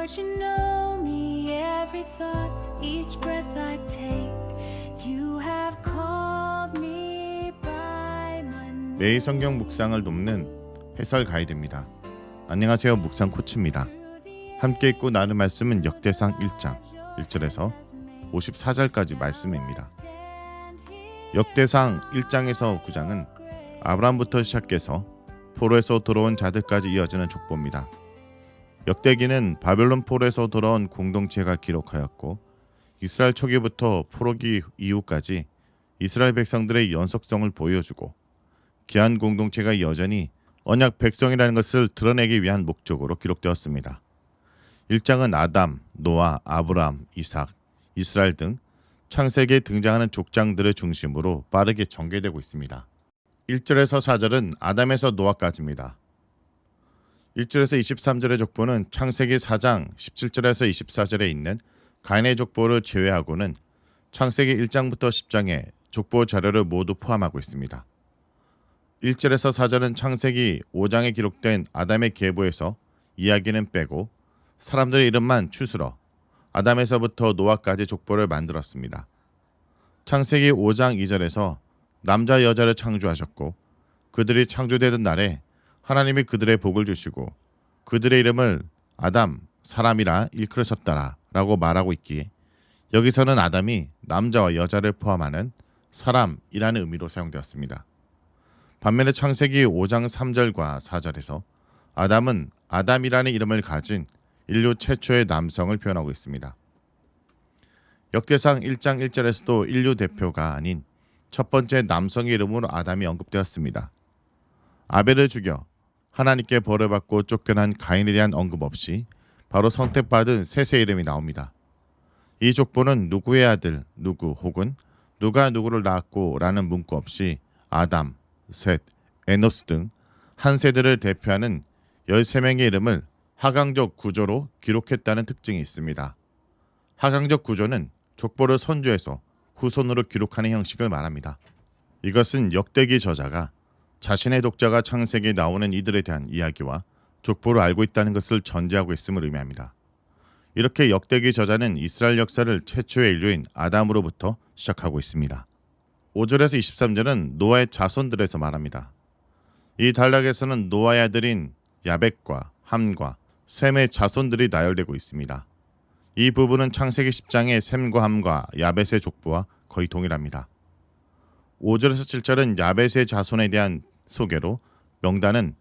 Lord, you know me, every thought, each breath I take. You have called me by my name. 매일 성경 묵상을 돕는 해설 가이드입니다. 안녕하세요, 묵상 코치입니다. 함께 읽고 나눌 말씀은 역대상 1장 1절에서 54절까지 말씀입니다. 역대상 1장에서 9장은 아브라함부터 시작해서 포로에서 돌아온 자들까지 이어지는 족보입니다. 역대기는 바벨론 포로에서 돌아온 공동체가 기록하였고 이스라엘 초기부터 포로기 이후까지 이스라엘 백성들의 연속성을 보여주고 귀한 공동체가 여전히 언약 백성이라는 것을 드러내기 위한 목적으로 기록되었습니다. 1장은 아담, 노아, 아브라함, 이삭, 이스라엘 등 창세기에 등장하는 족장들을 중심으로 빠르게 전개되고 있습니다. 1절에서 4절은 아담에서 노아까지입니다. 1절에서 23절의 족보는 창세기 4장 17절에서 24절에 있는 가인의 족보를 제외하고는 창세기 1장부터 10장에 족보 자료를 모두 포함하고 있습니다. 1절에서 4절은 창세기 5장에 기록된 아담의 계보에서 이야기는 빼고 사람들의 이름만 추스러 아담에서부터 노아까지 족보를 만들었습니다. 창세기 5장 2절에서 남자 여자를 창조하셨고 그들이 창조되던 날에 하나님이 그들의 복을 주시고 그들의 이름을 아담, 사람이라 일컬으셨더라 라고 말하고 있기에 여기서는 아담이 남자와 여자를 포함하는 사람이라는 의미로 사용되었습니다. 반면에 창세기 5장 3절과 4절에서 아담은 아담이라는 이름을 가진 인류 최초의 남성을 표현하고 있습니다. 역대상 1장 1절에서도 인류 대표가 아닌 첫 번째 남성의 이름으로 아담이 언급되었습니다. 아벨을 죽여 하나님께 벌을 받고 쫓겨난 가인에 대한 언급 없이 바로 선택받은 셋의 이름이 나옵니다. 이 족보는 누구의 아들, 누구 혹은 누가 누구를 낳았고 라는 문구 없이 아담, 셋, 에노스 등 한 세대를 대표하는 13명의 이름을 하강적 구조로 기록했다는 특징이 있습니다. 하강적 구조는 족보를 선조해서 후손으로 기록하는 형식을 말합니다. 이것은 역대기 저자가 자신의 독자가 창세기에 나오는 이들에 대한 이야기와 족보를 알고 있다는 것을 전제하고 있음을 의미합니다. 이렇게 역대기 저자는 이스라엘 역사를 최초의 인류인 아담으로부터 시작하고 있습니다. 5절에서 23절은 노아의 자손들에서 말합니다. 이 단락에서는 노아의 아들인 야벳과 함과 셈의 자손들이 나열되고 있습니다. 이 부분은 창세기 10장의 셈과 함과 야벳의 족보와 거의 동일합니다. 5절에서 7절은 야벳의 자손에 대한 소개로 명단은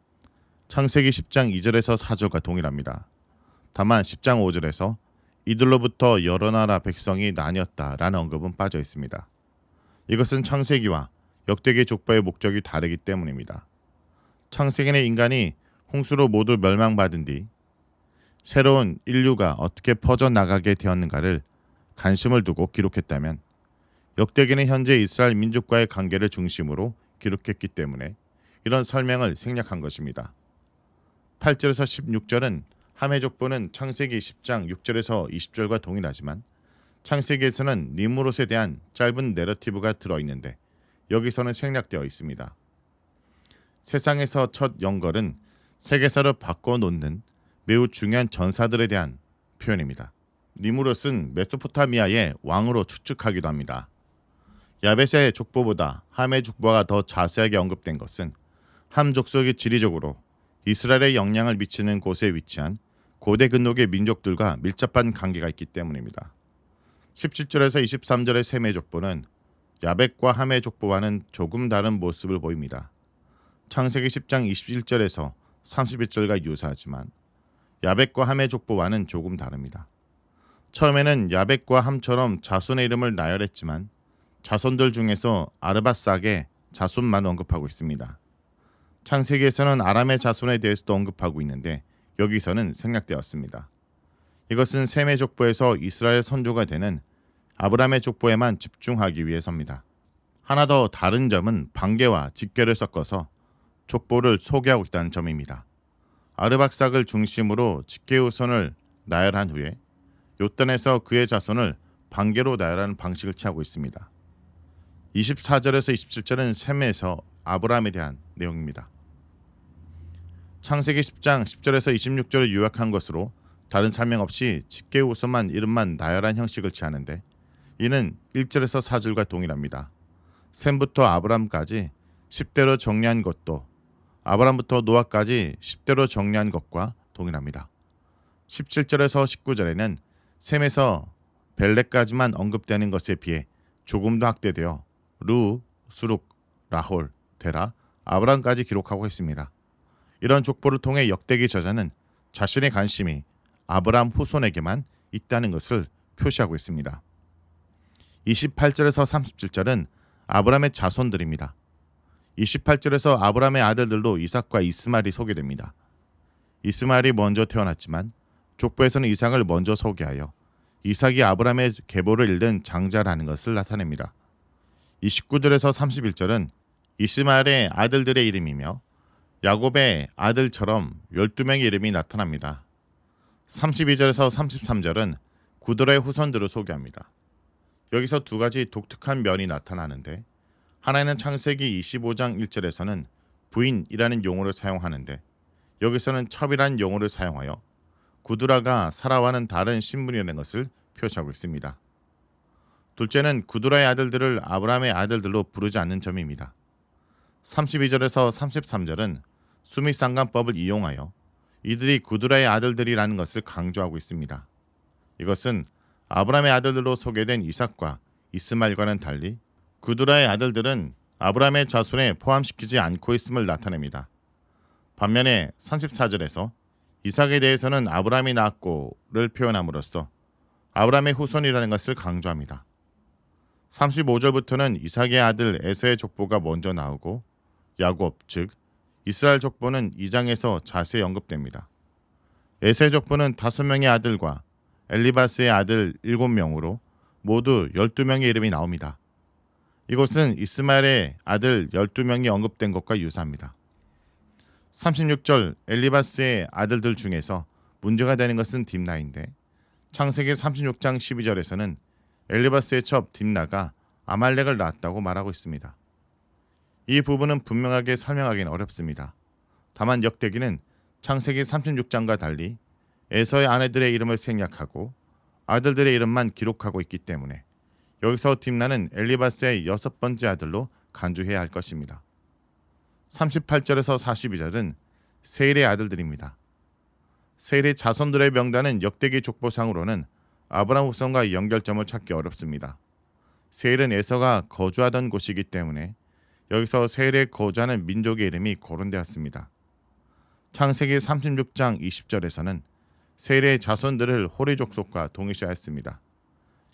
창세기 10장 2절에서 4절과 동일합니다. 다만 10장 5절에서 이들로부터 여러 나라 백성이 나뉘었다라는 언급은 빠져 있습니다. 이것은 창세기와 역대기 족보의 목적이 다르기 때문입니다. 창세기는 인간이 홍수로 모두 멸망받은 뒤 새로운 인류가 어떻게 퍼져나가게 되었는가를 관심을 두고 기록했다면 역대기는 현재 이스라엘 민족과의 관계를 중심으로 기록했기 때문에 이런 설명을 생략한 것입니다. 8절에서 16절은 함의 족보는 창세기 10장 6절에서 20절과 동일하지만 창세기에서는 니므롯에 대한 짧은 내러티브가 들어있는데 여기서는 생략되어 있습니다. 세상에서 첫 영걸은 세계사를 바꿔놓는 매우 중요한 전사들에 대한 표현입니다. 니므롯은 메소포타미아의 왕으로 추측하기도 합니다. 야벳의 족보보다 함의 족보가 더 자세하게 언급된 것은 함 족속이 지리적으로 이스라엘에 영향을 미치는 곳에 위치한 고대 근록의 민족들과 밀접한 관계가 있기 때문입니다. 17절에서 23절의 셈의 족보는 야벳과 함의 족보와는 조금 다른 모습을 보입니다. 창세기 10장 21절에서 31절과 유사하지만 야벳과 함의 족보와는 조금 다릅니다. 처음에는 야벳과 함처럼 자손의 이름을 나열했지만 자손들 중에서 아르밧삭의 자손만 언급하고 있습니다. 창세기에서는 아람의 자손에 대해서도 언급하고 있는데 여기서는 생략되었습니다. 이것은 셈의 족보에서 이스라엘 선조가 되는 아브라함의 족보에만 집중하기 위해서입니다. 하나 더 다른 점은 반개와 직계를 섞어서 족보를 소개하고 있다는 점입니다. 아르밧삭을 중심으로 직계 후손을 나열한 후에 요단에서 그의 자손을 반개로 나열하는 방식을 취하고 있습니다. 24절에서 27절은 셈에서 아브라함에 대한 내용입니다. 창세기 10장 10절에서 26절을 요약한 것으로 다른 설명 없이 직계 우선만 이름만 나열한 형식을 취하는데 이는 1절에서 4절과 동일합니다. 셈부터 아브람까지 10대로 정리한 것도 아브람부터 노아까지 10대로 정리한 것과 동일합니다. 17절에서 19절에는 셈에서 벨렉까지만 언급되는 것에 비해 조금 더 확대되어 루, 수룩, 라홀, 데라, 아브람까지 기록하고 있습니다. 이런 족보를 통해 역대기 저자는 자신의 관심이 아브람 후손에게만 있다는 것을 표시하고 있습니다. 28절에서 37절은 아브람의 자손들입니다. 28절에서 아브람의 아들들로 이삭과 이스마엘이 소개됩니다. 이스마엘이 먼저 태어났지만 족보에서는 이삭을 먼저 소개하여 이삭이 아브람의 계보를 읽은 장자라는 것을 나타냅니다. 29절에서 31절은 이스마엘의 아들들의 이름이며 야곱의 아들처럼 12명의 이름이 나타납니다. 32절에서 33절은 구드라의 후손들을 소개합니다. 여기서 두 가지 독특한 면이 나타나는데 하나는 창세기 25장 1절에서는 부인이라는 용어를 사용하는데 여기서는 첩이라는 용어를 사용하여 구드라가 사라와는 다른 신분이라는 것을 표시하고 있습니다. 둘째는 구드라의 아들들을 아브라함의 아들들로 부르지 않는 점입니다. 32절에서 33절은 수미상관법을 이용하여 이들이 구드라의 아들들이라는 것을 강조하고 있습니다. 이것은 아브라함의 아들들로 소개된 이삭과 이스마엘과는 달리 구드라의 아들들은 아브라함의 자손에 포함시키지 않고 있음을 나타냅니다. 반면에 34절에서 이삭에 대해서는 아브라함이 낳았고를 표현함으로써 아브라함의 후손이라는 것을 강조합니다. 35절부터는 이삭의 아들 에서의 족보가 먼저 나오고 야곱 즉 이스라엘 족보는 2장에서 자세히 언급됩니다. 에서의 족보는 5명의 아들과 엘리바스의 아들 7명으로 모두 12명의 이름이 나옵니다. 이것은 이스마엘의 아들 12명이 언급된 것과 유사합니다. 36절 엘리바스의 아들들 중에서 문제가 되는 것은 딥나인데 창세기 36장 12절에서는 엘리바스의 첩 딥나가 아말렉을 낳았다고 말하고 있습니다. 이 부분은 분명하게 설명하기는 어렵습니다. 다만 역대기는 창세기 36장과 달리 에서의 아내들의 이름을 생략하고 아들들의 이름만 기록하고 있기 때문에 여기서 딥나는 엘리바스의 6번째 아들로 간주해야 할 것입니다. 38절에서 42절은 세일의 아들들입니다. 세일의 자손들의 명단은 역대기 족보상으로는 아브라함 후손과 연결점을 찾기 어렵습니다. 세일은 에서가 거주하던 곳이기 때문에 여기서 세일의 거주하는 민족의 이름이 거론되었습니다. 창세기 36장 20절에서는 세일의 자손들을 호리 족속과 동일시하였습니다.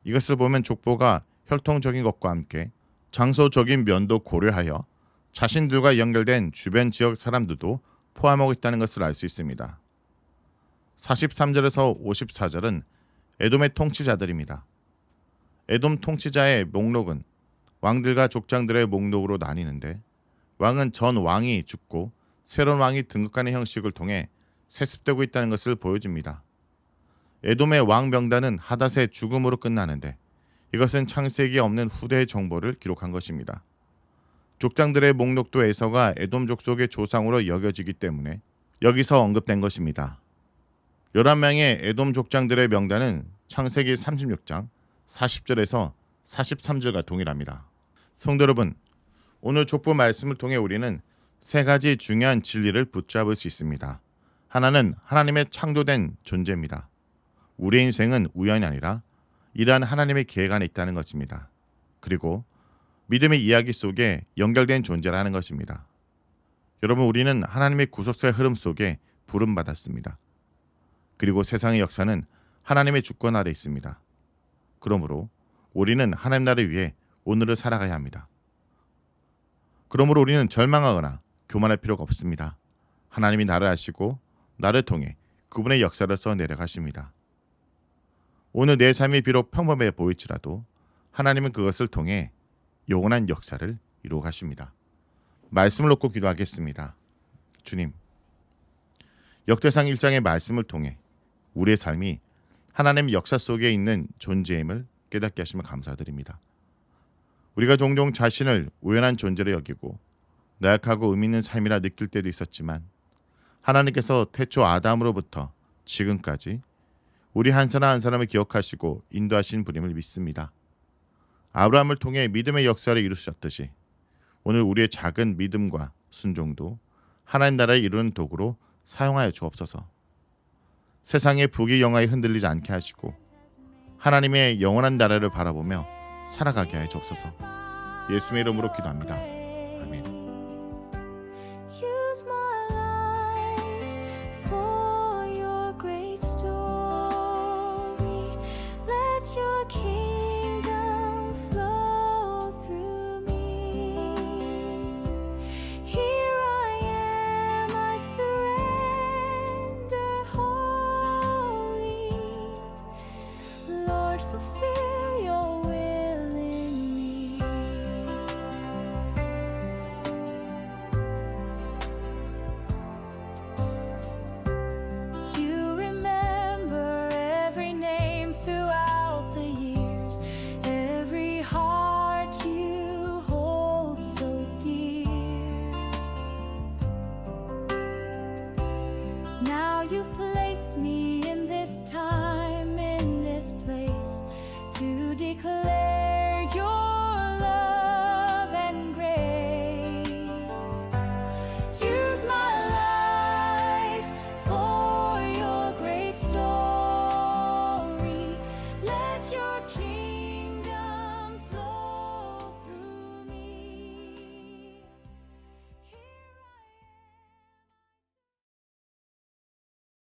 이것을 보면 족보가 혈통적인 것과 함께 장소적인 면도 고려하여 자신들과 연결된 주변 지역 사람들도 포함하고 있다는 것을 알 수 있습니다. 43절에서 54절은 에돔의 통치자들입니다. 에돔 통치자의 목록은 왕들과 족장들의 목록으로 나뉘는데 왕은 전 왕이 죽고 새로운 왕이 등극하는 형식을 통해 세습되고 있다는 것을 보여줍니다. 에돔의 왕 명단은 하닷의 죽음으로 끝나는데 이것은 창세기에 없는 후대의 정보를 기록한 것입니다. 족장들의 목록도 에서가 에돔 족속의 조상으로 여겨지기 때문에 여기서 언급된 것입니다. 11명의 에돔 족장들의 명단은 창세기 36장 40절에서 43절과 동일합니다. 성도 여러분, 오늘 족보 말씀을 통해 우리는 세 가지 중요한 진리를 붙잡을 수 있습니다. 하나는 하나님의 창조된 존재입니다. 우리의 인생은 우연이 아니라 이러한 하나님의 계획 안에 있다는 것입니다. 그리고 믿음의 이야기 속에 연결된 존재라는 것입니다. 여러분, 우리는 하나님의 구속사의 흐름 속에 부름받았습니다. 그리고 세상의 역사는 하나님의 주권 아래 있습니다. 그러므로 우리는 하나님 나라를 위해 오늘을 살아가야 합니다. 그러므로 우리는 절망하거나 교만할 필요가 없습니다. 하나님이 나를 아시고 나를 통해 그분의 역사를 써 내려가십니다. 오늘 내 삶이 비록 평범해 보일지라도 하나님은 그것을 통해 영원한 역사를 이루어 가십니다. 말씀을 놓고 기도하겠습니다. 주님, 역대상 1장의 말씀을 통해 우리의 삶이 하나님 역사 속에 있는 존재임을 깨닫게 하시면 감사드립니다. 우리가 종종 자신을 우연한 존재로 여기고 나약하고 의미 있는 삶이라 느낄 때도 있었지만 하나님께서 태초 아담으로부터 지금까지 우리 한 사람 한 사람을 기억하시고 인도하신 분임을 믿습니다. 아브라함을 통해 믿음의 역사를 이루셨듯이 오늘 우리의 작은 믿음과 순종도 하나님 나라를 이루는 도구로 사용하여 주옵소서. 세상의 부귀영화에 흔들리지 않게 하시고 하나님의 영원한 나라를 바라보며 살아가게 하여 주옵소서. 예수의 이름으로 기도합니다. 아멘.